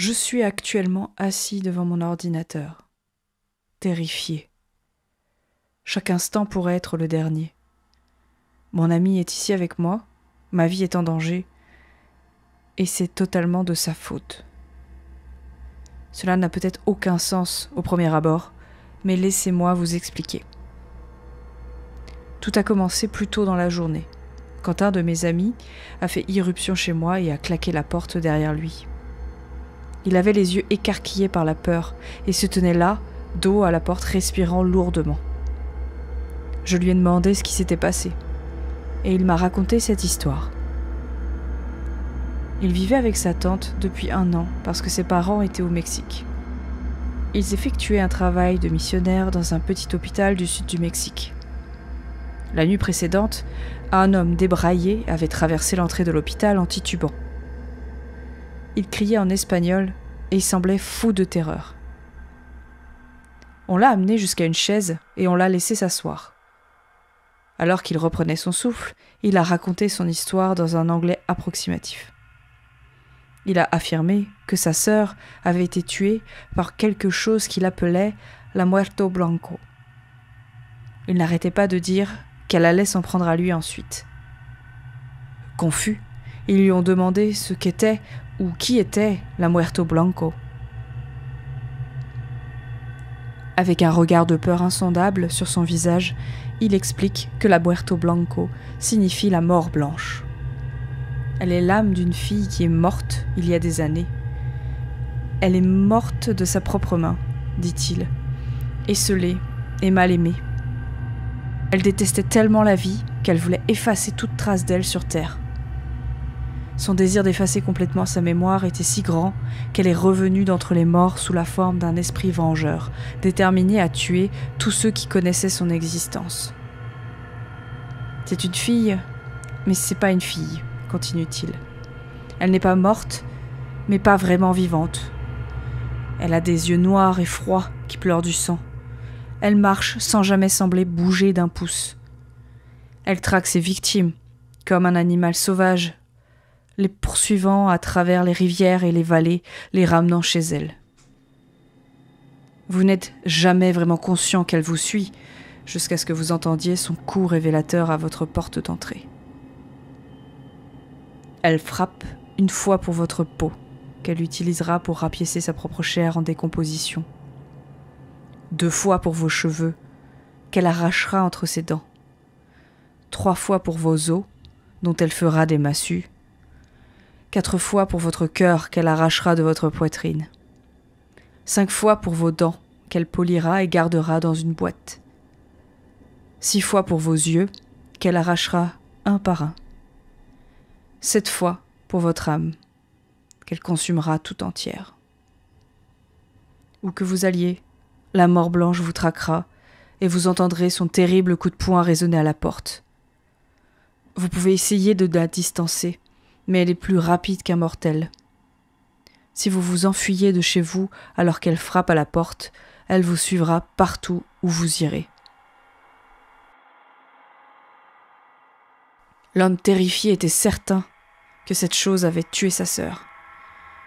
Je suis actuellement assis devant mon ordinateur, terrifié. Chaque instant pourrait être le dernier. Mon ami est ici avec moi, ma vie est en danger, et c'est totalement de sa faute. Cela n'a peut-être aucun sens au premier abord, mais laissez-moi vous expliquer. Tout a commencé plus tôt dans la journée, quand un de mes amis a fait irruption chez moi et a claqué la porte derrière lui. Il avait les yeux écarquillés par la peur et se tenait là, dos à la porte, respirant lourdement. Je lui ai demandé ce qui s'était passé, et il m'a raconté cette histoire. Il vivait avec sa tante depuis 1 an parce que ses parents étaient au Mexique. Ils effectuaient un travail de missionnaire dans un petit hôpital du sud du Mexique. La nuit précédente, un homme débraillé avait traversé l'entrée de l'hôpital en titubant. Il criait en espagnol et il semblait fou de terreur. On l'a amené jusqu'à une chaise et on l'a laissé s'asseoir. Alors qu'il reprenait son souffle, il a raconté son histoire dans un anglais approximatif. Il a affirmé que sa sœur avait été tuée par quelque chose qu'il appelait la muerto blanco. Il n'arrêtait pas de dire qu'elle allait s'en prendre à lui ensuite. Confus, ils lui ont demandé ce qu'était ou qui était la muerto blanco. Avec un regard de peur insondable sur son visage, il explique que la muerto blanco signifie la mort blanche. Elle est l'âme d'une fille qui est morte il y a des années. Elle est morte de sa propre main, dit-il, esseulée et mal aimée. Elle détestait tellement la vie qu'elle voulait effacer toute trace d'elle sur terre. Son désir d'effacer complètement sa mémoire était si grand qu'elle est revenue d'entre les morts sous la forme d'un esprit vengeur, déterminé à tuer tous ceux qui connaissaient son existence. C'est une fille, mais c'est pas une fille, continue-t-il. Elle n'est pas morte, mais pas vraiment vivante. Elle a des yeux noirs et froids qui pleurent du sang. Elle marche sans jamais sembler bouger d'un pouce. Elle traque ses victimes, comme un animal sauvage, les poursuivant à travers les rivières et les vallées, les ramenant chez elle. Vous n'êtes jamais vraiment conscient qu'elle vous suit, jusqu'à ce que vous entendiez son coup révélateur à votre porte d'entrée. Elle frappe 1 fois pour votre peau, qu'elle utilisera pour rapiécer sa propre chair en décomposition. 2 fois pour vos cheveux, qu'elle arrachera entre ses dents. 3 fois pour vos os, dont elle fera des massues. 4 fois pour votre cœur, qu'elle arrachera de votre poitrine. 5 fois pour vos dents, qu'elle polira et gardera dans une boîte. 6 fois pour vos yeux, qu'elle arrachera un par un. 7 fois pour votre âme, qu'elle consumera tout entière. Où que vous alliez, la mort blanche vous traquera et vous entendrez son terrible coup de poing résonner à la porte. Vous pouvez essayer de la distancer, mais elle est plus rapide qu'un mortel. Si vous vous enfuyez de chez vous alors qu'elle frappe à la porte, elle vous suivra partout où vous irez. L'homme terrifié était certain que cette chose avait tué sa sœur.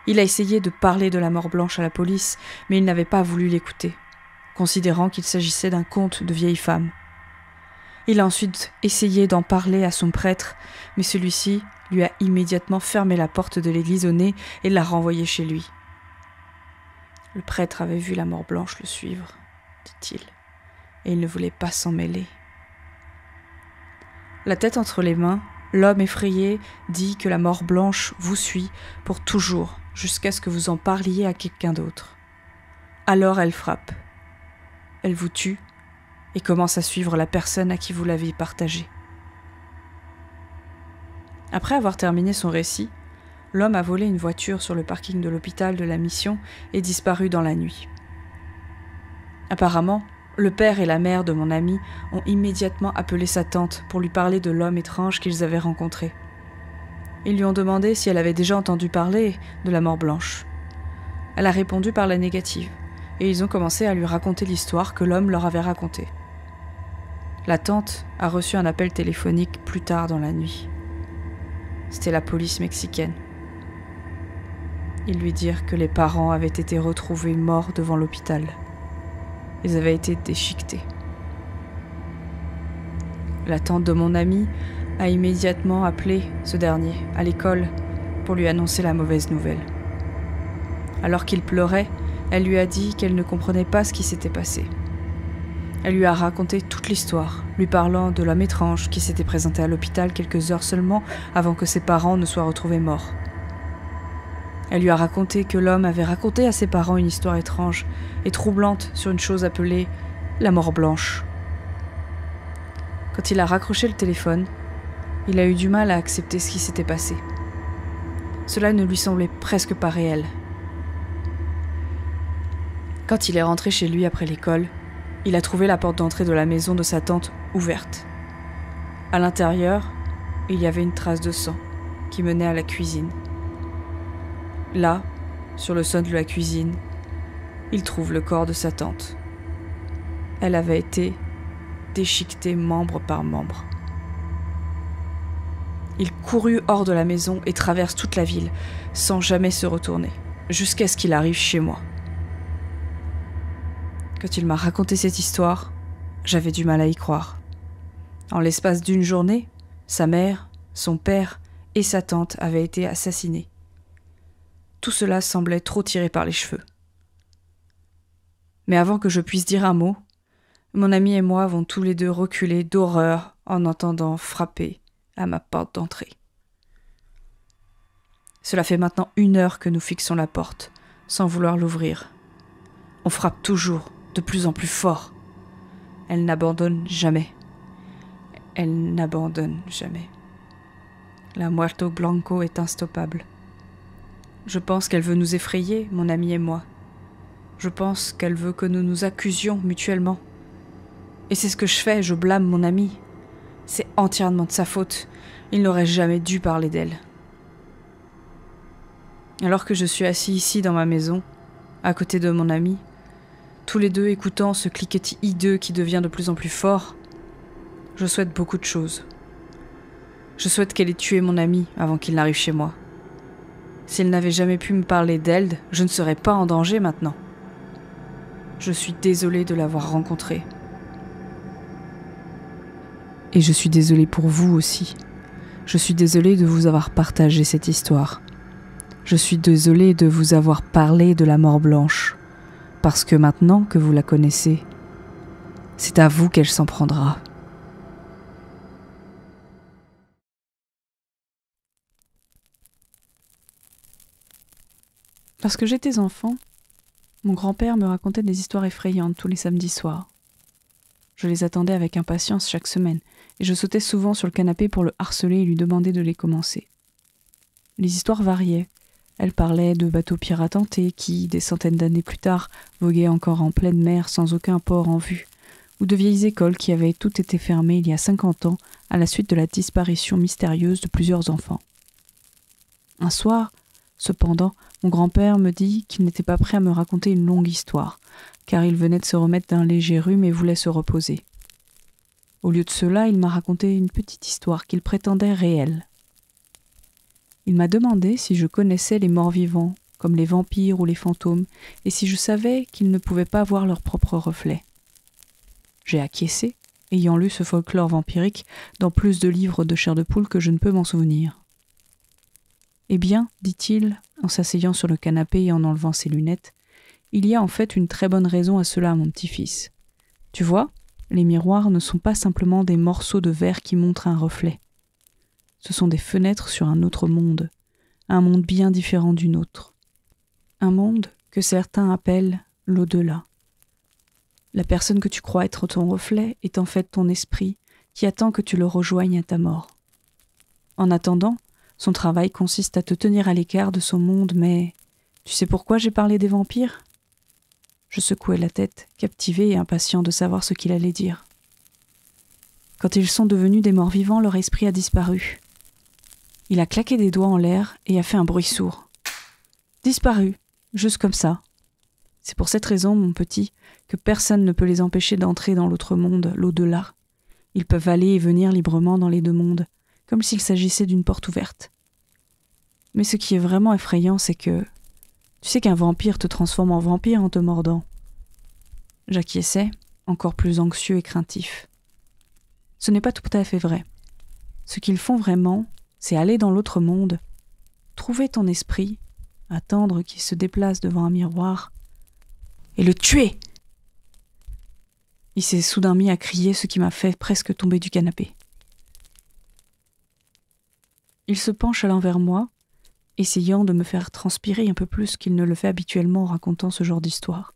Il a essayé de parler de la mort blanche à la police, mais il n'avait pas voulu l'écouter, considérant qu'il s'agissait d'un conte de vieille femme. Il a ensuite essayé d'en parler à son prêtre, mais celui-ci lui a immédiatement fermé la porte de l'église au nez et l'a renvoyé chez lui. Le prêtre avait vu la mort blanche le suivre, dit-il, et il ne voulait pas s'en mêler. La tête entre les mains, l'homme effrayé dit que la mort blanche vous suit pour toujours, jusqu'à ce que vous en parliez à quelqu'un d'autre. Alors elle frappe. Elle vous tue et commence à suivre la personne à qui vous l'avez partagée. Après avoir terminé son récit, l'homme a volé une voiture sur le parking de l'hôpital de la mission et disparu dans la nuit. Apparemment, le père et la mère de mon ami ont immédiatement appelé sa tante pour lui parler de l'homme étrange qu'ils avaient rencontré. Ils lui ont demandé si elle avait déjà entendu parler de la mort blanche. Elle a répondu par la négative, et ils ont commencé à lui raconter l'histoire que l'homme leur avait racontée. La tante a reçu un appel téléphonique plus tard dans la nuit. C'était la police mexicaine. Ils lui dirent que les parents avaient été retrouvés morts devant l'hôpital. Ils avaient été déchiquetés. La tante de mon ami a immédiatement appelé ce dernier à l'école pour lui annoncer la mauvaise nouvelle. Alors qu'il pleurait, elle lui a dit qu'elle ne comprenait pas ce qui s'était passé. Elle lui a raconté toute l'histoire, lui parlant de l'homme étrange qui s'était présenté à l'hôpital quelques heures seulement avant que ses parents ne soient retrouvés morts. Elle lui a raconté que l'homme avait raconté à ses parents une histoire étrange et troublante sur une chose appelée la mort blanche. Quand il a raccroché le téléphone, il a eu du mal à accepter ce qui s'était passé. Cela ne lui semblait presque pas réel. Quand il est rentré chez lui après l'école, il a trouvé la porte d'entrée de la maison de sa tante ouverte. À l'intérieur, il y avait une trace de sang qui menait à la cuisine. Là, sur le sol de la cuisine, il trouve le corps de sa tante. Elle avait été déchiquetée membre par membre. Il courut hors de la maison et traverse toute la ville, sans jamais se retourner, jusqu'à ce qu'il arrive chez moi. Quand il m'a raconté cette histoire, j'avais du mal à y croire. En l'espace d'une journée, sa mère, son père et sa tante avaient été assassinés. Tout cela semblait trop tiré par les cheveux. Mais avant que je puisse dire un mot, mon ami et moi avons tous les deux reculé d'horreur en entendant frapper à ma porte d'entrée. Cela fait maintenant 1 heure que nous fixons la porte, sans vouloir l'ouvrir. On frappe toujours, de plus en plus fort. Elle n'abandonne jamais. Elle n'abandonne jamais. La Muerto Blanco est instoppable. Je pense qu'elle veut nous effrayer, mon ami et moi. Je pense qu'elle veut que nous nous accusions mutuellement. Et c'est ce que je fais, je blâme mon ami. C'est entièrement de sa faute. Il n'aurait jamais dû parler d'elle. Alors que je suis assis ici dans ma maison, à côté de mon ami, tous les deux écoutant ce cliquetis hideux qui devient de plus en plus fort, je souhaite beaucoup de choses. Je souhaite qu'elle ait tué mon ami avant qu'il n'arrive chez moi. S'il n'avait jamais pu me parler d'elle, je ne serais pas en danger maintenant. Je suis désolée de l'avoir rencontrée. Et je suis désolée pour vous aussi. Je suis désolée de vous avoir partagé cette histoire. Je suis désolée de vous avoir parlé de la mort blanche. Parce que maintenant que vous la connaissez, c'est à vous qu'elle s'en prendra. Lorsque j'étais enfant, mon grand-père me racontait des histoires effrayantes tous les samedis soirs. Je les attendais avec impatience chaque semaine, et je sautais souvent sur le canapé pour le harceler et lui demander de les commencer. Les histoires variaient. Elle parlait de bateaux piratentés qui, des centaines d'années plus tard, voguaient encore en pleine mer sans aucun port en vue, ou de vieilles écoles qui avaient toutes été fermées il y a 50 ans à la suite de la disparition mystérieuse de plusieurs enfants. Un soir, cependant, mon grand-père me dit qu'il n'était pas prêt à me raconter une longue histoire, car il venait de se remettre d'un léger rhume et voulait se reposer. Au lieu de cela, il m'a raconté une petite histoire qu'il prétendait réelle. Il m'a demandé si je connaissais les morts-vivants, comme les vampires ou les fantômes, et si je savais qu'ils ne pouvaient pas voir leur propre reflet. J'ai acquiescé, ayant lu ce folklore vampirique dans plus de livres de chair de poule que je ne peux m'en souvenir. « Eh bien, dit-il, en s'asseyant sur le canapé et en enlevant ses lunettes, il y a en fait une très bonne raison à cela, mon petit-fils. Tu vois, les miroirs ne sont pas simplement des morceaux de verre qui montrent un reflet. Ce sont des fenêtres sur un autre monde, un monde bien différent du nôtre. Un monde que certains appellent l'au-delà. La personne que tu crois être ton reflet est en fait ton esprit qui attend que tu le rejoignes à ta mort. En attendant, son travail consiste à te tenir à l'écart de son monde, mais tu sais pourquoi j'ai parlé des vampires ? Je secouai la tête, captivé et impatient de savoir ce qu'il allait dire. Quand ils sont devenus des morts vivants, leur esprit a disparu. Il a claqué des doigts en l'air et a fait un bruit sourd. Disparu, juste comme ça. C'est pour cette raison, mon petit, que personne ne peut les empêcher d'entrer dans l'autre monde, l'au-delà. Ils peuvent aller et venir librement dans les deux mondes, comme s'il s'agissait d'une porte ouverte. Mais ce qui est vraiment effrayant, c'est que, Tu sais qu'un vampire te transforme en vampire en te mordant. » J'acquiesçais, encore plus anxieux et craintif. Ce n'est pas tout à fait vrai. Ce qu'ils font vraiment, c'est aller dans l'autre monde, trouver ton esprit, attendre qu'il se déplace devant un miroir, et le tuer. Il s'est soudain mis à crier, ce qui m'a fait presque tomber du canapé. Il se penche à l'envers moi, essayant de me faire transpirer un peu plus qu'il ne le fait habituellement en racontant ce genre d'histoire.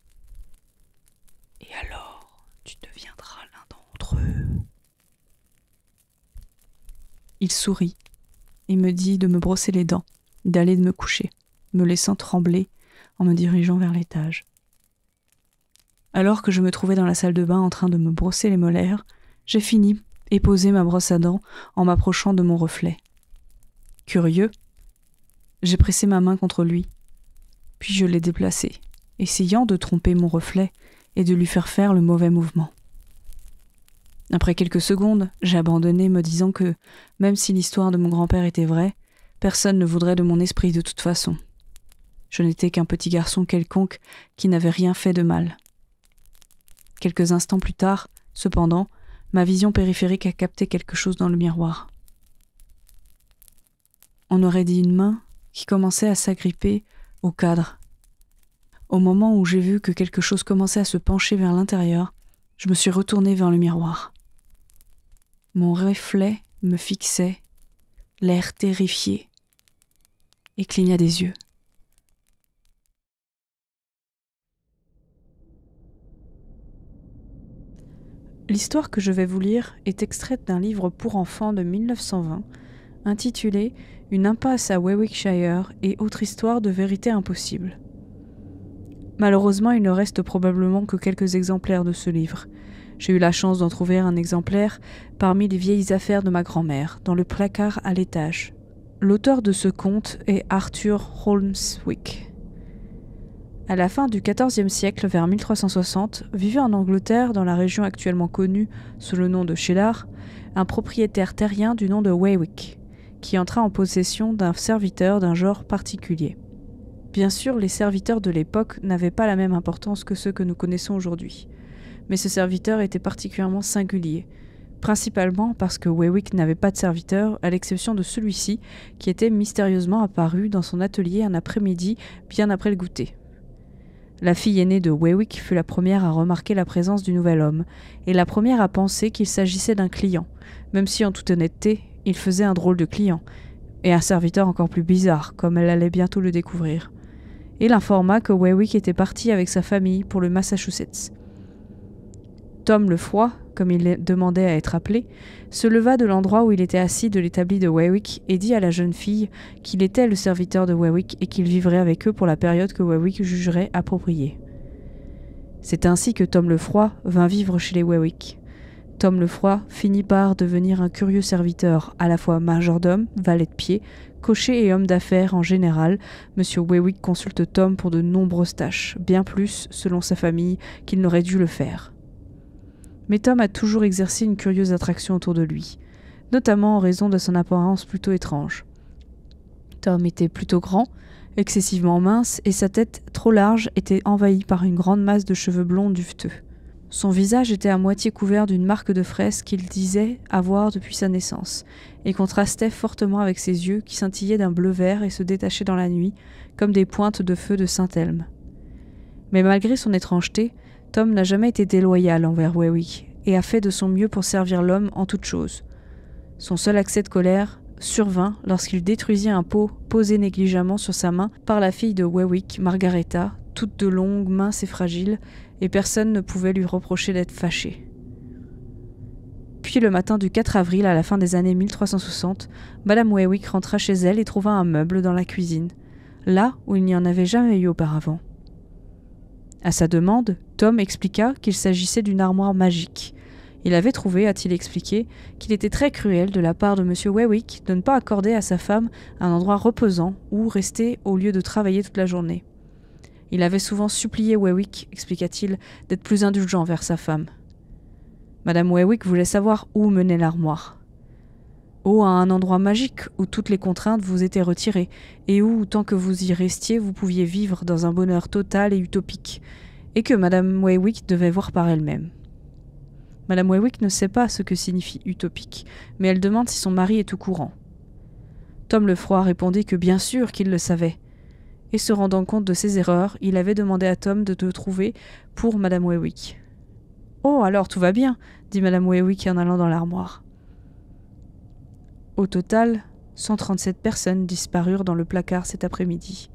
« Et alors, tu deviendras l'un d'entre eux. » Il sourit et me dit de me brosser les dents, d'aller me coucher, me laissant trembler en me dirigeant vers l'étage. Alors que je me trouvais dans la salle de bain en train de me brosser les molaires, j'ai fini et posé ma brosse à dents en m'approchant de mon reflet. Curieux, j'ai pressé ma main contre lui, puis je l'ai déplacé, essayant de tromper mon reflet et de lui faire le mauvais mouvement. Après quelques secondes, j'ai abandonné, me disant que, même si l'histoire de mon grand-père était vraie, personne ne voudrait de mon esprit de toute façon. Je n'étais qu'un petit garçon quelconque qui n'avait rien fait de mal. Quelques instants plus tard, cependant, ma vision périphérique a capté quelque chose dans le miroir. On aurait dit une main qui commençait à s'agripper au cadre. Au moment où j'ai vu que quelque chose commençait à se pencher vers l'intérieur, je me suis retournée vers le miroir. Mon reflet me fixait, l'air terrifié, et cligna des yeux. L'histoire que je vais vous lire est extraite d'un livre pour enfants de 1920, intitulé « Une impasse à Warwickshire et autre histoire de vérité impossible ». Malheureusement, il ne reste probablement que quelques exemplaires de ce livre. J'ai eu la chance d'en trouver un exemplaire parmi les vieilles affaires de ma grand-mère, dans le placard à l'étage. L'auteur de ce conte est Arthur Holmeswick. À la fin du XIVe siècle, vers 1360, vivait en Angleterre, dans la région actuellement connue sous le nom de Cheddar, un propriétaire terrien du nom de Warwick, qui entra en possession d'un serviteur d'un genre particulier. Bien sûr, les serviteurs de l'époque n'avaient pas la même importance que ceux que nous connaissons aujourd'hui, mais ce serviteur était particulièrement singulier, principalement parce que Warwick n'avait pas de serviteur, à l'exception de celui-ci qui était mystérieusement apparu dans son atelier un après-midi bien après le goûter. La fille aînée de Warwick fut la première à remarquer la présence du nouvel homme, et la première à penser qu'il s'agissait d'un client, même si en toute honnêteté, il faisait un drôle de client, et un serviteur encore plus bizarre, comme elle allait bientôt le découvrir. Et l'informa que Warwick était parti avec sa famille pour le Massachusetts. Tom le Froid, comme il demandait à être appelé, se leva de l'endroit où il était assis de l'établi de Warwick et dit à la jeune fille qu'il était le serviteur de Warwick et qu'il vivrait avec eux pour la période que Warwick jugerait appropriée. C'est ainsi que Tom le Froid vint vivre chez les Warwick. Tom le Froid finit par devenir un curieux serviteur, à la fois majordome, valet de pied, cocher et homme d'affaires en général. Monsieur Warwick consulte Tom pour de nombreuses tâches, bien plus, selon sa famille, qu'il n'aurait dû le faire. Mais Tom a toujours exercé une curieuse attraction autour de lui, notamment en raison de son apparence plutôt étrange. Tom était plutôt grand, excessivement mince, et sa tête, trop large, était envahie par une grande masse de cheveux blonds duveteux. Son visage était à moitié couvert d'une marque de fraise qu'il disait avoir depuis sa naissance, et contrastait fortement avec ses yeux qui scintillaient d'un bleu vert et se détachaient dans la nuit, comme des pointes de feu de Saint-Elme. Mais malgré son étrangeté, Tom n'a jamais été déloyal envers Warwick et a fait de son mieux pour servir l'homme en toutes choses. Son seul accès de colère survint lorsqu'il détruisit un pot posé négligemment sur sa main par la fille de Warwick, Margaretha, toute de longue, mince et fragile, et personne ne pouvait lui reprocher d'être fâché. Puis le matin du 4 avril, à la fin des années 1360, Madame Warwick rentra chez elle et trouva un meuble dans la cuisine, là où il n'y en avait jamais eu auparavant. À sa demande, Tom expliqua qu'il s'agissait d'une armoire magique. Il avait trouvé, a-t-il expliqué, qu'il était très cruel de la part de M. Warwick de ne pas accorder à sa femme un endroit reposant où rester au lieu de travailler toute la journée. Il avait souvent supplié Warwick, expliqua-t-il, d'être plus indulgent vers sa femme. Madame Warwick voulait savoir où menait l'armoire. Oh, à un endroit magique où toutes les contraintes vous étaient retirées, et où, tant que vous y restiez, vous pouviez vivre dans un bonheur total et utopique, et que Madame Waywick devait voir par elle-même. Madame Waywick ne sait pas ce que signifie utopique, mais elle demande si son mari est au courant. Tom Lefroy répondit que bien sûr qu'il le savait, et se rendant compte de ses erreurs, il avait demandé à Tom de le trouver pour Madame Waywick. « Oh, alors tout va bien !» dit Madame Waywick en allant dans l'armoire. Au total, 137 personnes disparurent dans le placard cet après-midi,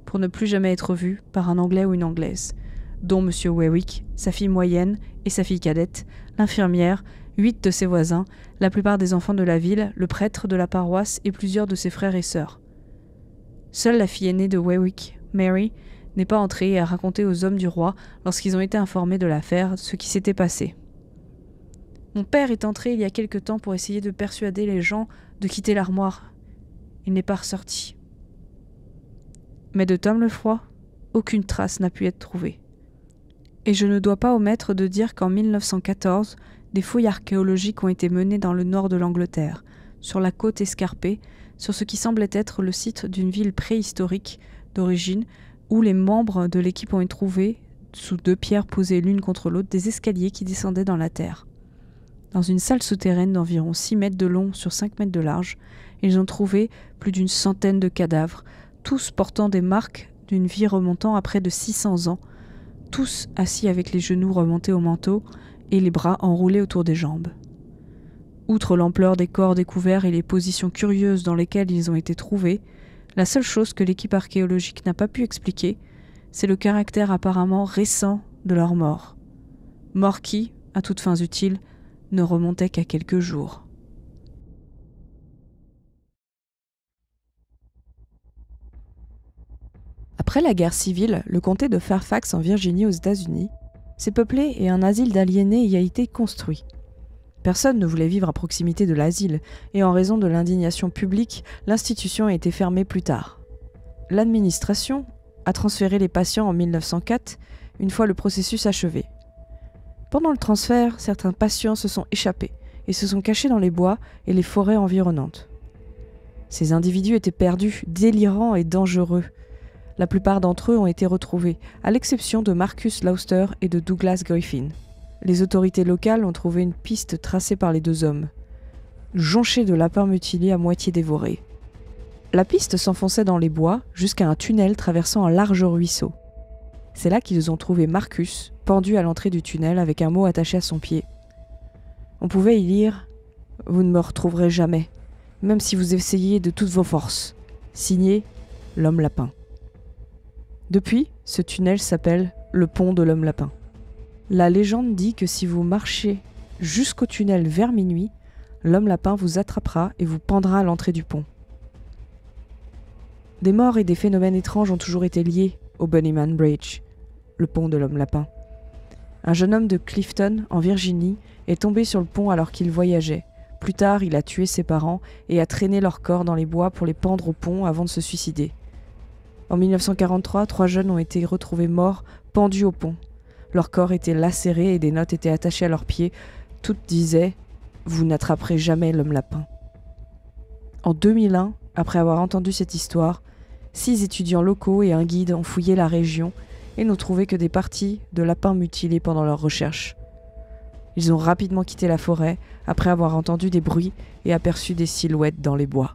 pour ne plus jamais être vues par un Anglais ou une Anglaise, dont M. Waywick, sa fille moyenne et sa fille cadette, l'infirmière, 8 de ses voisins, la plupart des enfants de la ville, le prêtre de la paroisse et plusieurs de ses frères et sœurs. Seule la fille aînée de Waywick, Mary, n'est pas entrée et a raconté aux hommes du roi, lorsqu'ils ont été informés de l'affaire, ce qui s'était passé. Mon père est entré il y a quelque temps pour essayer de persuader les gens de quitter l'armoire. Il n'est pas ressorti. Mais de Tom Lefroy, aucune trace n'a pu être trouvée. Et je ne dois pas omettre de dire qu'en 1914, des fouilles archéologiques ont été menées dans le nord de l'Angleterre, sur la côte escarpée, sur ce qui semblait être le site d'une ville préhistorique d'origine, où les membres de l'équipe ont trouvé, sous 2 pierres posées l'une contre l'autre, des escaliers qui descendaient dans la terre. Dans une salle souterraine d'environ 6 mètres de long sur 5 mètres de large, ils ont trouvé plus d'une centaine de cadavres, tous portant des marques d'une vie remontant à près de 600 ans, tous assis avec les genoux remontés au manteau et les bras enroulés autour des jambes. Outre l'ampleur des corps découverts et les positions curieuses dans lesquelles ils ont été trouvés, la seule chose que l'équipe archéologique n'a pas pu expliquer, c'est le caractère apparemment récent de leur mort. Mort qui, à toutes fins utiles, ne remontait qu'à quelques jours. Après la guerre civile, le comté de Fairfax en Virginie aux États-Unis s'est peuplé et un asile d'aliénés y a été construit. Personne ne voulait vivre à proximité de l'asile, et en raison de l'indignation publique, l'institution a été fermée plus tard. L'administration a transféré les patients en 1904, une fois le processus achevé. Pendant le transfert, certains patients se sont échappés et se sont cachés dans les bois et les forêts environnantes. Ces individus étaient perdus, délirants et dangereux. La plupart d'entre eux ont été retrouvés, à l'exception de Marcus Lauster et de Douglas Griffin. Les autorités locales ont trouvé une piste tracée par les 2 hommes, jonchée de lapins mutilés à moitié dévorés. La piste s'enfonçait dans les bois jusqu'à un tunnel traversant un large ruisseau. C'est là qu'ils ont trouvé Marcus, pendu à l'entrée du tunnel avec un mot attaché à son pied. On pouvait y lire « Vous ne me retrouverez jamais, même si vous essayez de toutes vos forces. » Signé « L'Homme Lapin ». Depuis, ce tunnel s'appelle le pont de l'Homme Lapin. La légende dit que si vous marchez jusqu'au tunnel vers minuit, l'Homme Lapin vous attrapera et vous pendra à l'entrée du pont. Des morts et des phénomènes étranges ont toujours été liés au Bunnyman Bridge, le pont de l'Homme Lapin. Un jeune homme de Clifton, en Virginie, est tombé sur le pont alors qu'il voyageait. Plus tard, il a tué ses parents et a traîné leur corps dans les bois pour les pendre au pont avant de se suicider. En 1943, 3 jeunes ont été retrouvés morts, pendus au pont. Leurs corps étaient lacérés et des notes étaient attachées à leurs pieds. Toutes disaient « Vous n'attraperez jamais l'Homme Lapin ». En 2001, après avoir entendu cette histoire, 6 étudiants locaux et un guide ont fouillé la région et n'ont trouvé que des parties de lapins mutilés pendant leurs recherches. Ils ont rapidement quitté la forêt après avoir entendu des bruits et aperçu des silhouettes dans les bois.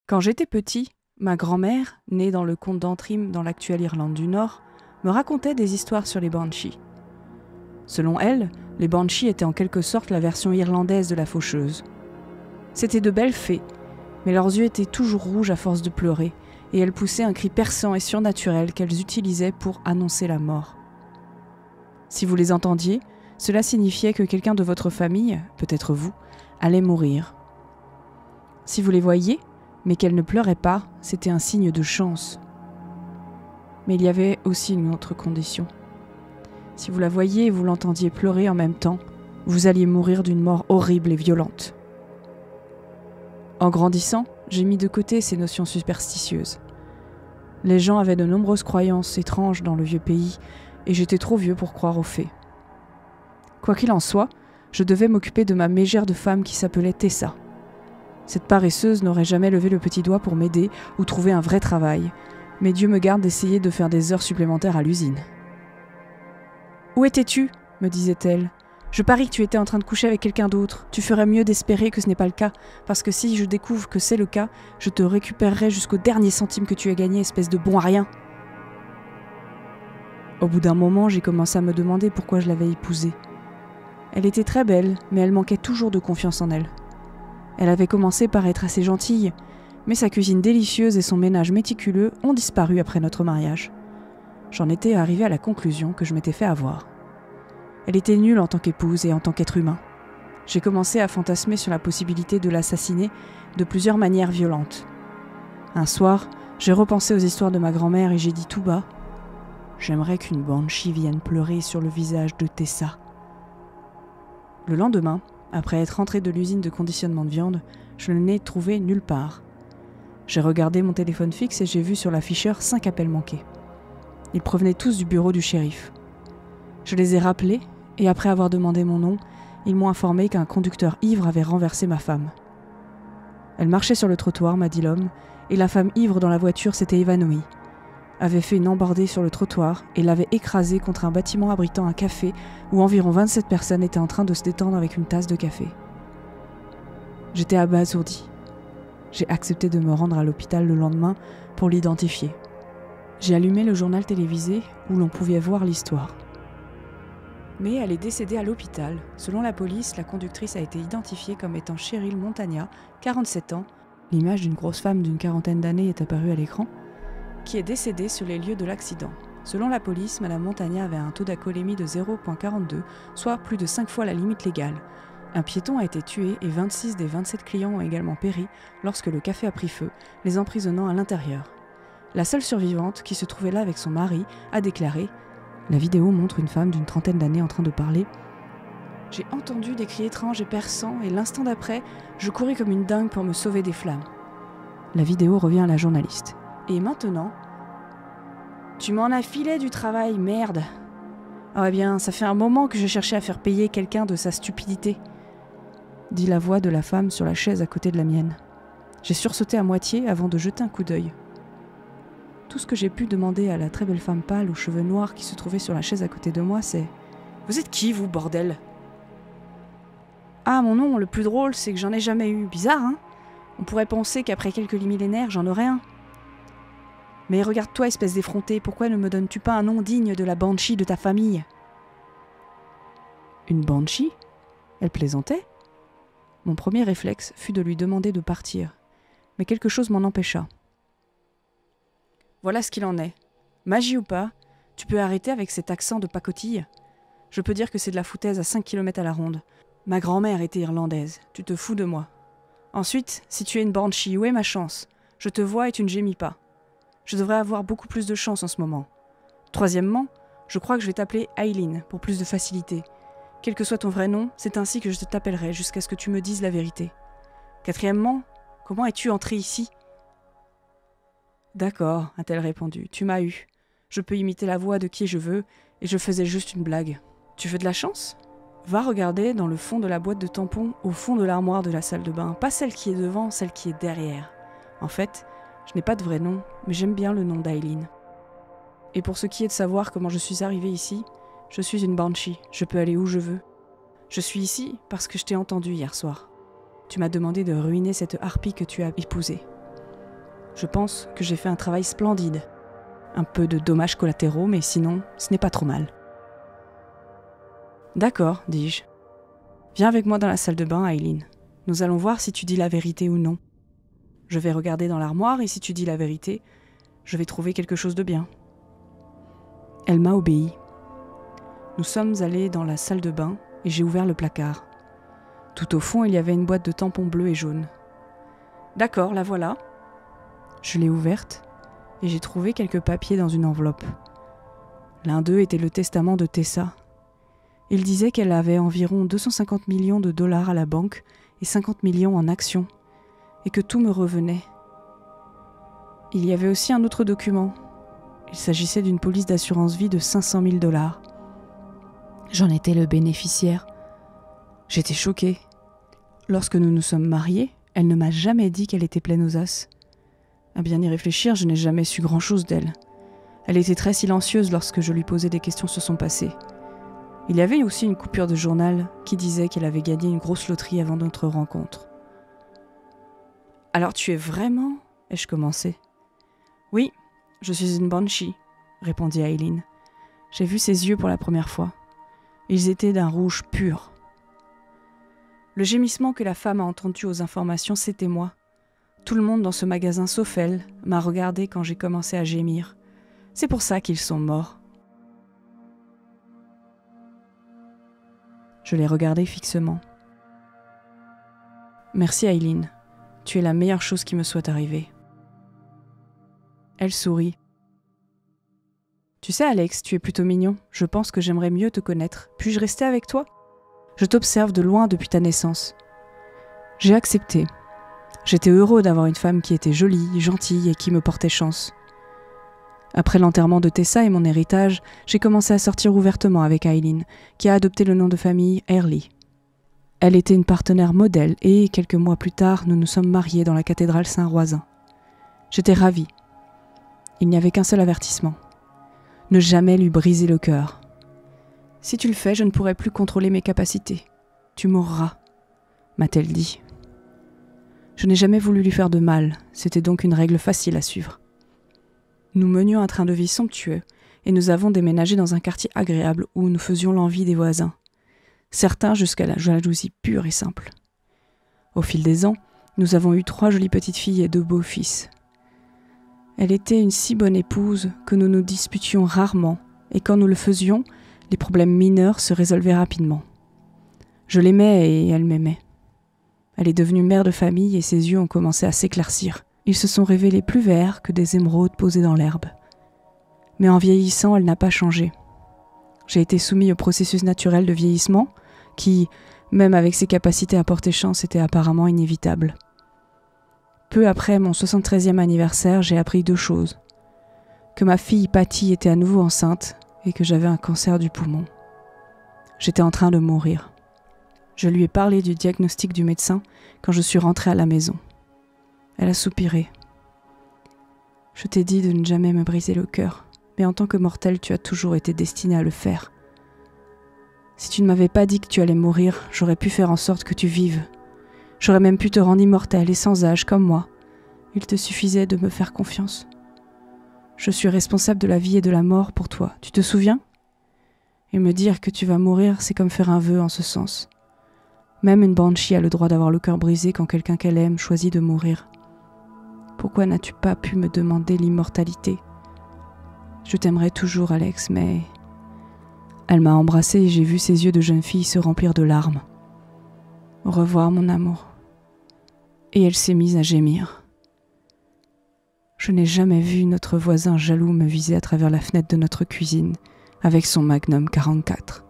Quand j'étais petit, ma grand-mère, née dans le comté d'Antrim dans l'actuelle Irlande du Nord, me racontait des histoires sur les Banshees. Selon elle, les Banshees étaient en quelque sorte la version irlandaise de la faucheuse. C'étaient de belles fées, mais leurs yeux étaient toujours rouges à force de pleurer, et elles poussaient un cri perçant et surnaturel qu'elles utilisaient pour annoncer la mort. Si vous les entendiez, cela signifiait que quelqu'un de votre famille, peut-être vous, allait mourir. Si vous les voyiez, mais qu'elles ne pleuraient pas, c'était un signe de chance. Mais il y avait aussi une autre condition. Si vous la voyiez et vous l'entendiez pleurer en même temps, vous alliez mourir d'une mort horrible et violente. En grandissant, j'ai mis de côté ces notions superstitieuses. Les gens avaient de nombreuses croyances étranges dans le vieux pays, et j'étais trop vieux pour croire aux fées. Quoi qu'il en soit, je devais m'occuper de ma mégère de femme qui s'appelait Tessa. Cette paresseuse n'aurait jamais levé le petit doigt pour m'aider ou trouver un vrai travail, mais Dieu me garde d'essayer de faire des heures supplémentaires à l'usine. « Où étais-tu » me disait-elle. « Je parie que tu étais en train de coucher avec quelqu'un d'autre. Tu ferais mieux d'espérer que ce n'est pas le cas, parce que si je découvre que c'est le cas, je te récupérerai jusqu'au dernier centime que tu as gagné, espèce de bon à rien. » Au bout d'un moment, j'ai commencé à me demander pourquoi je l'avais épousée. Elle était très belle, mais elle manquait toujours de confiance en elle. Elle avait commencé par être assez gentille, mais sa cuisine délicieuse et son ménage méticuleux ont disparu après notre mariage. J'en étais arrivé à la conclusion que je m'étais fait avoir. Elle était nulle en tant qu'épouse et en tant qu'être humain. J'ai commencé à fantasmer sur la possibilité de l'assassiner de plusieurs manières violentes. Un soir, j'ai repensé aux histoires de ma grand-mère et j'ai dit tout bas « J'aimerais qu'une banshee vienne pleurer sur le visage de Tessa. » Le lendemain, après être rentré de l'usine de conditionnement de viande, je ne l'ai trouvé nulle part. J'ai regardé mon téléphone fixe et j'ai vu sur l'afficheur 5 appels manqués. Ils provenaient tous du bureau du shérif. Je les ai rappelés et après avoir demandé mon nom, ils m'ont informé qu'un conducteur ivre avait renversé ma femme. Elle marchait sur le trottoir, m'a dit l'homme, et la femme ivre dans la voiture s'était évanouie, avait fait une embardée sur le trottoir et l'avait écrasée contre un bâtiment abritant un café où environ 27 personnes étaient en train de se détendre avec une tasse de café. J'étais abasourdi. J'ai accepté de me rendre à l'hôpital le lendemain pour l'identifier. J'ai allumé le journal télévisé où l'on pouvait voir l'histoire. Mais elle est décédée à l'hôpital. Selon la police, la conductrice a été identifiée comme étant Cheryl Montagna, 47 ans. L'image d'une grosse femme d'une quarantaine d'années est apparue à l'écran, qui est décédée sur les lieux de l'accident. Selon la police, Madame Montagna avait un taux d'alcoolémie de 0,42, soit plus de 5 fois la limite légale. Un piéton a été tué et 26 des 27 clients ont également péri lorsque le café a pris feu, les emprisonnant à l'intérieur. La seule survivante, qui se trouvait là avec son mari, a déclaré « La vidéo montre une femme d'une trentaine d'années en train de parler. J'ai entendu des cris étranges et perçants et l'instant d'après, je courais comme une dingue pour me sauver des flammes. » La vidéo revient à la journaliste. « Et maintenant, tu m'en as filé du travail, merde. Ah bien, ça fait un moment que je cherchais à faire payer quelqu'un de sa stupidité. » dit la voix de la femme sur la chaise à côté de la mienne. J'ai sursauté à moitié avant de jeter un coup d'œil. Tout ce que j'ai pu demander à la très belle femme pâle aux cheveux noirs qui se trouvait sur la chaise à côté de moi, c'est « Vous êtes qui, vous, bordel ?» Ah, mon nom, le plus drôle, c'est que j'en ai jamais eu. Bizarre, hein? On pourrait penser qu'après quelques millénaires, j'en aurais un. Mais regarde-toi, espèce d'effronté, pourquoi ne me donnes-tu pas un nom digne de la banshee de ta famille? Une banshee? Elle plaisantait? Mon premier réflexe fut de lui demander de partir, mais quelque chose m'en empêcha. Voilà ce qu'il en est. Magie ou pas, tu peux arrêter avec cet accent de pacotille. Je peux dire que c'est de la foutaise à 5 km à la ronde. Ma grand-mère était irlandaise, tu te fous de moi. Ensuite, si tu es une banshee, où est ma chance? Je te vois et tu ne gémis pas. Je devrais avoir beaucoup plus de chance en ce moment. Troisièmement, je crois que je vais t'appeler Aileen pour plus de facilité. Quel que soit ton vrai nom, c'est ainsi que je t'appellerai jusqu'à ce que tu me dises la vérité. Quatrièmement, comment es-tu entrée ici? D'accord, a-t-elle répondu, tu m'as eu. Je peux imiter la voix de qui je veux, et je faisais juste une blague. Tu veux de la chance? Va regarder dans le fond de la boîte de tampons, au fond de l'armoire de la salle de bain, pas celle qui est devant, celle qui est derrière. En fait, je n'ai pas de vrai nom, mais j'aime bien le nom d'Aileen. Et pour ce qui est de savoir comment je suis arrivée ici, je suis une banshee, je peux aller où je veux. Je suis ici parce que je t'ai entendu hier soir. Tu m'as demandé de ruiner cette harpie que tu as épousée. Je pense que j'ai fait un travail splendide. Un peu de dommages collatéraux, mais sinon, ce n'est pas trop mal. D'accord, dis-je. Viens avec moi dans la salle de bain, Aileen. Nous allons voir si tu dis la vérité ou non. Je vais regarder dans l'armoire et si tu dis la vérité, je vais trouver quelque chose de bien. Elle m'a obéi. Nous sommes allés dans la salle de bain et j'ai ouvert le placard. Tout au fond, il y avait une boîte de tampons bleus et jaunes. D'accord, la voilà. Je l'ai ouverte et j'ai trouvé quelques papiers dans une enveloppe. L'un d'eux était le testament de Tessa. Il disait qu'elle avait environ 250 millions de dollars à la banque et 50 millions en actions, et que tout me revenait. Il y avait aussi un autre document. Il s'agissait d'une police d'assurance vie de 500 000 $. J'en étais le bénéficiaire. J'étais choquée. Lorsque nous nous sommes mariés, elle ne m'a jamais dit qu'elle était pleine aux as. À bien y réfléchir, je n'ai jamais su grand-chose d'elle. Elle était très silencieuse lorsque je lui posais des questions sur son passé. Il y avait aussi une coupure de journal qui disait qu'elle avait gagné une grosse loterie avant notre rencontre. « Alors tu es vraiment ?» ai-je commencé. « Oui, je suis une banshee », répondit Aileen. J'ai vu ses yeux pour la première fois. Ils étaient d'un rouge pur. Le gémissement que la femme a entendu aux informations, c'était moi. Tout le monde dans ce magasin, sauf elle, m'a regardé quand j'ai commencé à gémir. C'est pour ça qu'ils sont morts. Je les regardais fixement. Merci Aileen, tu es la meilleure chose qui me soit arrivée. Elle sourit. Tu sais Alex, tu es plutôt mignon, je pense que j'aimerais mieux te connaître. Puis-je rester avec toi ? Je t'observe de loin depuis ta naissance. J'ai accepté. J'étais heureux d'avoir une femme qui était jolie, gentille et qui me portait chance. Après l'enterrement de Tessa et mon héritage, j'ai commencé à sortir ouvertement avec Aileen, qui a adopté le nom de famille Early. Elle était une partenaire modèle et, quelques mois plus tard, nous nous sommes mariés dans la cathédrale Saint-Roisin. J'étais ravie. Il n'y avait qu'un seul avertissement. Ne jamais lui briser le cœur. Si tu le fais, je ne pourrai plus contrôler mes capacités. Tu mourras, m'a-t-elle dit. Je n'ai jamais voulu lui faire de mal, c'était donc une règle facile à suivre. Nous menions un train de vie somptueux et nous avons déménagé dans un quartier agréable où nous faisions l'envie des voisins. Certains jusqu'à la jalousie pure et simple. Au fil des ans, nous avons eu 3 jolies petites filles et 2 beaux fils. Elle était une si bonne épouse que nous nous disputions rarement et quand nous le faisions, les problèmes mineurs se résolvaient rapidement. Je l'aimais et elle m'aimait. Elle est devenue mère de famille et ses yeux ont commencé à s'éclaircir. Ils se sont révélés plus verts que des émeraudes posées dans l'herbe. Mais en vieillissant, elle n'a pas changé. J'ai été soumis au processus naturel de vieillissement qui, même avec ses capacités à porter chance, était apparemment inévitable. Peu après mon 73e anniversaire, j'ai appris 2 choses. Que ma fille Patty était à nouveau enceinte et que j'avais un cancer du poumon. J'étais en train de mourir. Je lui ai parlé du diagnostic du médecin quand je suis rentrée à la maison. Elle a soupiré. « Je t'ai dit de ne jamais me briser le cœur, mais en tant que mortel, tu as toujours été destiné à le faire. Si tu ne m'avais pas dit que tu allais mourir, j'aurais pu faire en sorte que tu vives. J'aurais même pu te rendre immortel et sans âge comme moi. Il te suffisait de me faire confiance. Je suis responsable de la vie et de la mort pour toi, tu te souviens ? Et me dire que tu vas mourir, c'est comme faire un vœu en ce sens. Même une banshee a le droit d'avoir le cœur brisé quand quelqu'un qu'elle aime choisit de mourir. Pourquoi n'as-tu pas pu me demander l'immortalité ? Je t'aimerai toujours, Alex, mais... » Elle m'a embrassée et j'ai vu ses yeux de jeune fille se remplir de larmes. « Au revoir, mon amour. » Et elle s'est mise à gémir. Je n'ai jamais vu notre voisin jaloux me viser à travers la fenêtre de notre cuisine avec son Magnum 44.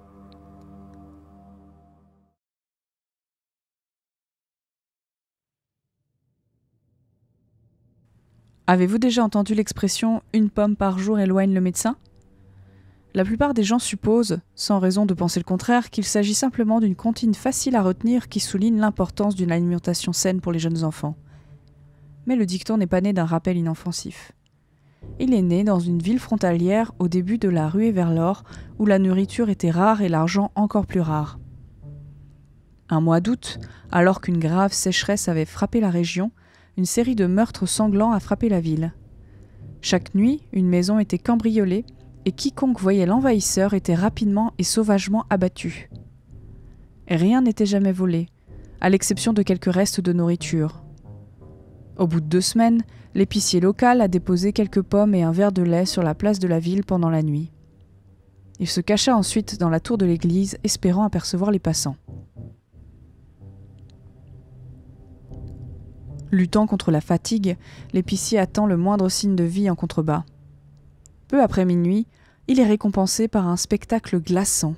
Avez-vous déjà entendu l'expression « une pomme par jour éloigne le médecin » ? La plupart des gens supposent, sans raison de penser le contraire, qu'il s'agit simplement d'une comptine facile à retenir qui souligne l'importance d'une alimentation saine pour les jeunes enfants. Mais le dicton n'est pas né d'un rappel inoffensif. Il est né dans une ville frontalière au début de la ruée vers l'or, où la nourriture était rare et l'argent encore plus rare. Un mois d'août, alors qu'une grave sécheresse avait frappé la région, une série de meurtres sanglants a frappé la ville. Chaque nuit, une maison était cambriolée et quiconque voyait l'envahisseur était rapidement et sauvagement abattu. Et rien n'était jamais volé, à l'exception de quelques restes de nourriture. Au bout de 2 semaines, l'épicier local a déposé quelques pommes et un verre de lait sur la place de la ville pendant la nuit. Il se cacha ensuite dans la tour de l'église, espérant apercevoir les passants. Luttant contre la fatigue, l'épicier attend le moindre signe de vie en contrebas. Peu après minuit, il est récompensé par un spectacle glaçant.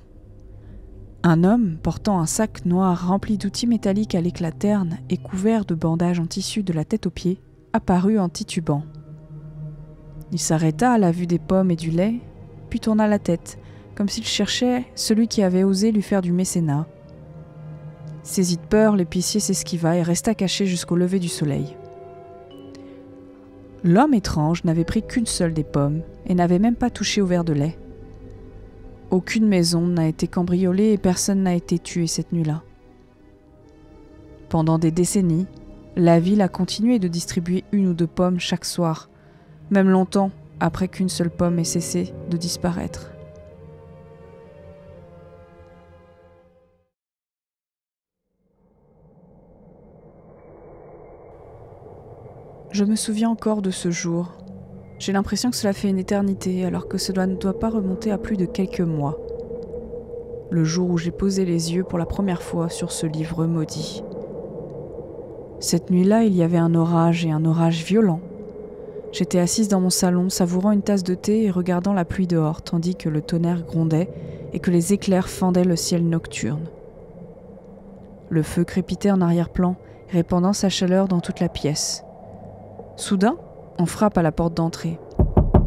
Un homme, portant un sac noir rempli d'outils métalliques à l'éclat terne et couvert de bandages en tissu de la tête aux pieds, apparut en titubant. Il s'arrêta à la vue des pommes et du lait, puis tourna la tête, comme s'il cherchait celui qui avait osé lui faire du mécénat. Saisi de peur, l'épicier s'esquiva et resta caché jusqu'au lever du soleil. L'homme étrange n'avait pris qu'une seule des pommes et n'avait même pas touché au verre de lait. Aucune maison n'a été cambriolée et personne n'a été tué cette nuit-là. Pendant des décennies, la ville a continué de distribuer 1 ou 2 pommes chaque soir, même longtemps après qu'une seule pomme ait cessé de disparaître. Je me souviens encore de ce jour. J'ai l'impression que cela fait une éternité, alors que cela ne doit pas remonter à plus de quelques mois. Le jour où j'ai posé les yeux pour la première fois sur ce livre maudit. Cette nuit-là, il y avait un orage, et un orage violent. J'étais assise dans mon salon, savourant une tasse de thé et regardant la pluie dehors, tandis que le tonnerre grondait et que les éclairs fendaient le ciel nocturne. Le feu crépitait en arrière-plan, répandant sa chaleur dans toute la pièce. Soudain, on frappe à la porte d'entrée.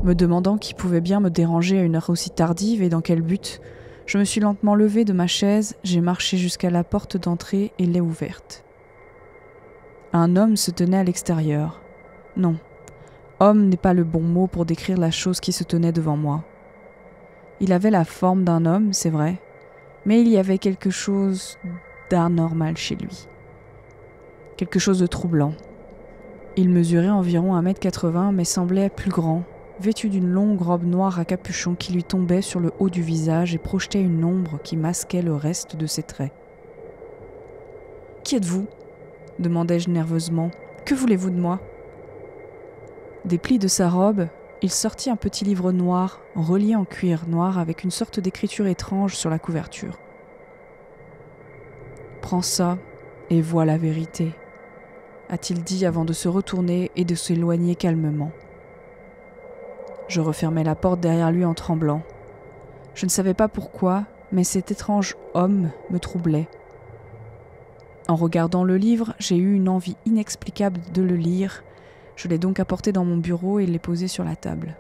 Me demandant qui pouvait bien me déranger à une heure aussi tardive et dans quel but, je me suis lentement levée de ma chaise, j'ai marché jusqu'à la porte d'entrée et l'ai ouverte. Un homme se tenait à l'extérieur. Non, homme n'est pas le bon mot pour décrire la chose qui se tenait devant moi. Il avait la forme d'un homme, c'est vrai, mais il y avait quelque chose d'anormal chez lui. Quelque chose de troublant. Il mesurait environ 1,80 m mais semblait plus grand, vêtu d'une longue robe noire à capuchon qui lui tombait sur le haut du visage et projetait une ombre qui masquait le reste de ses traits. « Qui êtes-vous » demandai-je nerveusement. « Que voulez-vous de moi » Des plis de sa robe, il sortit un petit livre noir, relié en cuir noir avec une sorte d'écriture étrange sur la couverture. « Prends ça et vois la vérité », a-t-il dit avant de se retourner et de s'éloigner calmement. Je refermai la porte derrière lui en tremblant. Je ne savais pas pourquoi, mais cet étrange homme me troublait. En regardant le livre, j'ai eu une envie inexplicable de le lire. Je l'ai donc apporté dans mon bureau et l'ai posé sur la table.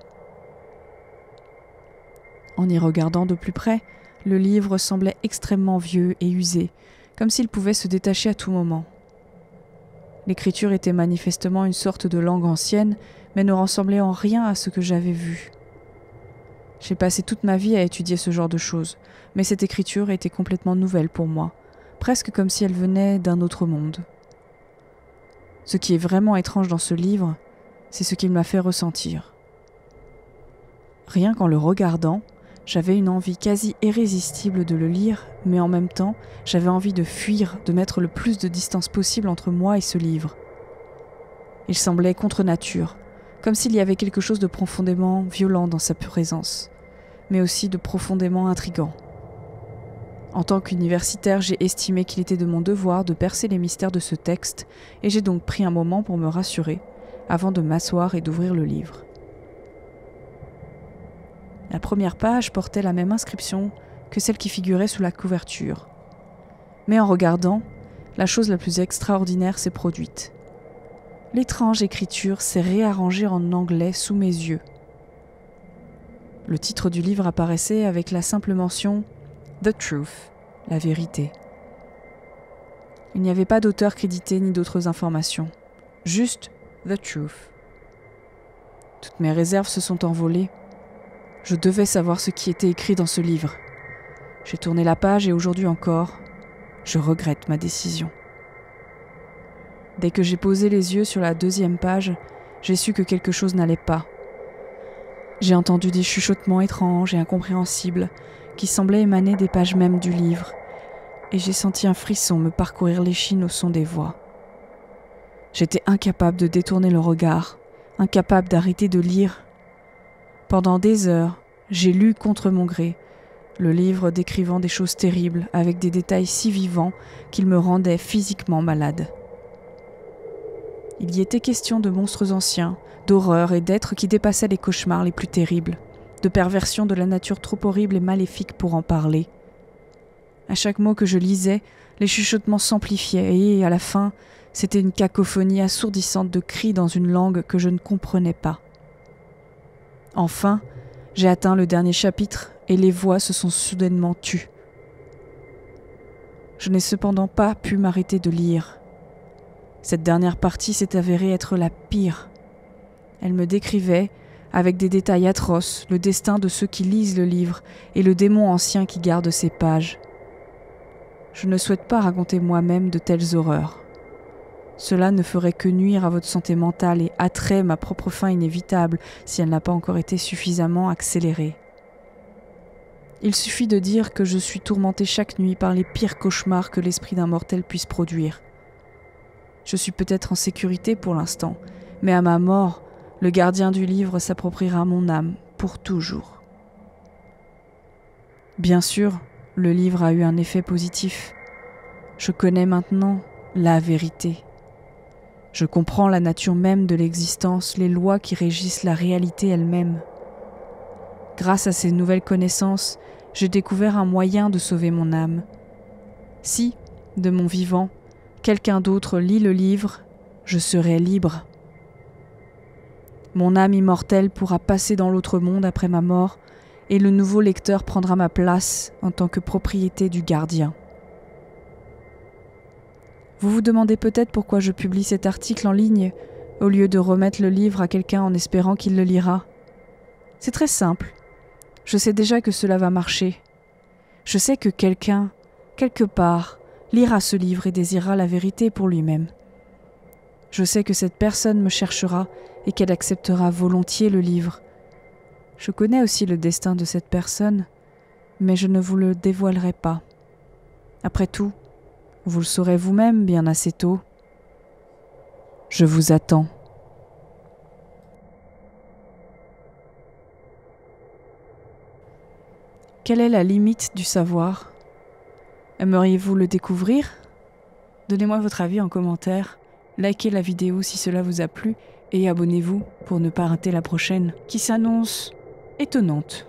En y regardant de plus près, le livre semblait extrêmement vieux et usé, comme s'il pouvait se détacher à tout moment. L'écriture était manifestement une sorte de langue ancienne, mais ne ressemblait en rien à ce que j'avais vu. J'ai passé toute ma vie à étudier ce genre de choses, mais cette écriture était complètement nouvelle pour moi, presque comme si elle venait d'un autre monde. Ce qui est vraiment étrange dans ce livre, c'est ce qu'il m'a fait ressentir. Rien qu'en le regardant, j'avais une envie quasi irrésistible de le lire, mais en même temps, j'avais envie de fuir, de mettre le plus de distance possible entre moi et ce livre. Il semblait contre nature, comme s'il y avait quelque chose de profondément violent dans sa présence, mais aussi de profondément intrigant. En tant qu'universitaire, j'ai estimé qu'il était de mon devoir de percer les mystères de ce texte, et j'ai donc pris un moment pour me rassurer, avant de m'asseoir et d'ouvrir le livre. La première page portait la même inscription que celle qui figurait sous la couverture. Mais en regardant, la chose la plus extraordinaire s'est produite. L'étrange écriture s'est réarrangée en anglais sous mes yeux. Le titre du livre apparaissait avec la simple mention « The Truth », la vérité. Il n'y avait pas d'auteur crédité ni d'autres informations, juste « The Truth ». Toutes mes réserves se sont envolées. Je devais savoir ce qui était écrit dans ce livre. J'ai tourné la page et aujourd'hui encore, je regrette ma décision. Dès que j'ai posé les yeux sur la 2e page, j'ai su que quelque chose n'allait pas. J'ai entendu des chuchotements étranges et incompréhensibles qui semblaient émaner des pages mêmes du livre, et j'ai senti un frisson me parcourir l'échine au son des voix. J'étais incapable de détourner le regard, incapable d'arrêter de lire. Pendant des heures, j'ai lu contre mon gré, le livre décrivant des choses terribles avec des détails si vivants qu'ils me rendaient physiquement malade. Il y était question de monstres anciens, d'horreurs et d'êtres qui dépassaient les cauchemars les plus terribles, de perversions de la nature trop horrible et maléfique pour en parler. À chaque mot que je lisais, les chuchotements s'amplifiaient et, à la fin, c'était une cacophonie assourdissante de cris dans une langue que je ne comprenais pas. Enfin, j'ai atteint le dernier chapitre et les voix se sont soudainement tues. Je n'ai cependant pas pu m'arrêter de lire. Cette dernière partie s'est avérée être la pire. Elle me décrivait, avec des détails atroces, le destin de ceux qui lisent le livre et le démon ancien qui garde ses pages. Je ne souhaite pas raconter moi-même de telles horreurs. Cela ne ferait que nuire à votre santé mentale et hâterait ma propre fin inévitable si elle n'a pas encore été suffisamment accélérée. Il suffit de dire que je suis tourmentée chaque nuit par les pires cauchemars que l'esprit d'un mortel puisse produire. Je suis peut-être en sécurité pour l'instant, mais à ma mort, le gardien du livre s'appropriera mon âme pour toujours. Bien sûr, le livre a eu un effet positif. Je connais maintenant la vérité. Je comprends la nature même de l'existence, les lois qui régissent la réalité elle-même. Grâce à ces nouvelles connaissances, j'ai découvert un moyen de sauver mon âme. Si, de mon vivant, quelqu'un d'autre lit le livre, je serai libre. Mon âme immortelle pourra passer dans l'autre monde après ma mort, et le nouveau lecteur prendra ma place en tant que propriété du gardien. Vous vous demandez peut-être pourquoi je publie cet article en ligne, au lieu de remettre le livre à quelqu'un en espérant qu'il le lira. C'est très simple. Je sais déjà que cela va marcher. Je sais que quelqu'un, quelque part, lira ce livre et désirera la vérité pour lui-même. Je sais que cette personne me cherchera et qu'elle acceptera volontiers le livre. Je connais aussi le destin de cette personne, mais je ne vous le dévoilerai pas. Après tout, vous le saurez vous-même bien assez tôt. Je vous attends. Quelle est la limite du savoir? Aimeriez-vous le découvrir? Donnez-moi votre avis en commentaire, likez la vidéo si cela vous a plu et abonnez-vous pour ne pas rater la prochaine qui s'annonce étonnante.